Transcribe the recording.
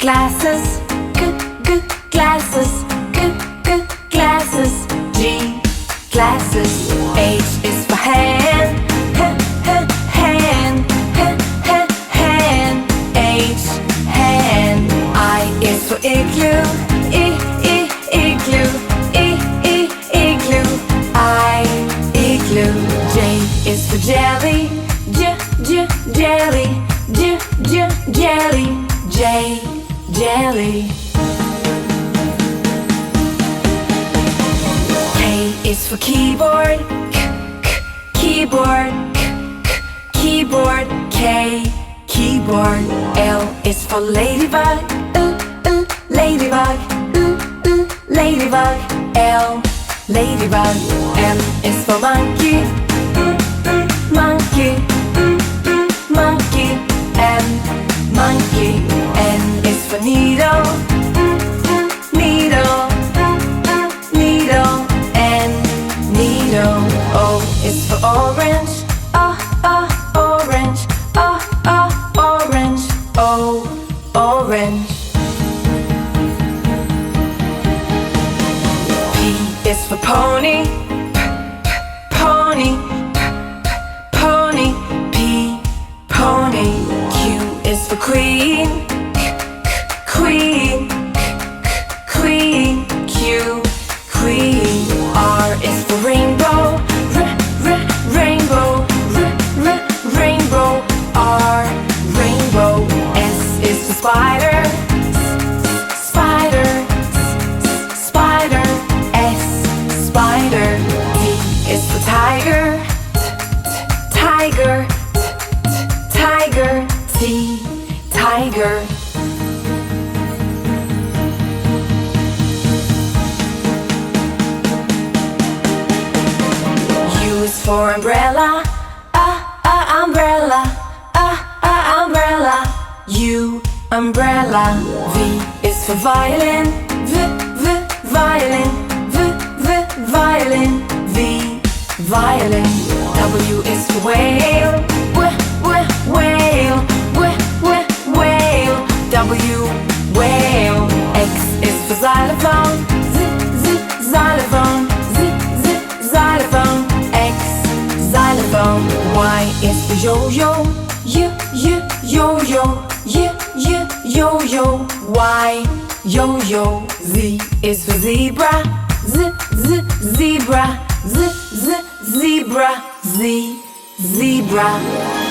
glasses, glasses, glasses. G, glasses. H is for hand, hand, hand. H, hand. I is for igloo, igloo, igloo. I, igloo. J is for jelly, jelly, jelly. J, jelly. K is for keyboard, keyboard, keyboard. K, keyboard. L is for ladybug, ladybug, ladybug. L, ladybug. M is for monkey, monkey, monkey. M, monkey. N is for needle, needle, needle. N, needle. O is for orange, orange, orange. O, orange. P is for pony, pony, pony. P, pony. Q is for queen, queen, queen. Q, queen. R is for rainbow, rainbow, rainbow. R, rainbow. S is for spider, spider, spider. S, spider. T is for tiger, tiger, tiger. T, tiger. U is for umbrella, umbrella, umbrella. U, umbrella. V is for violin, violin, violin. V, violin. W is for whale, whale, whale. W, whale. X is for xylophone, xylophone, xylophone. X, xylophone. Y is for yo-yo, yo-yo, yo-yo. Y, yo-yo. Z is for zebra, zebra, zebra. Z, zebra.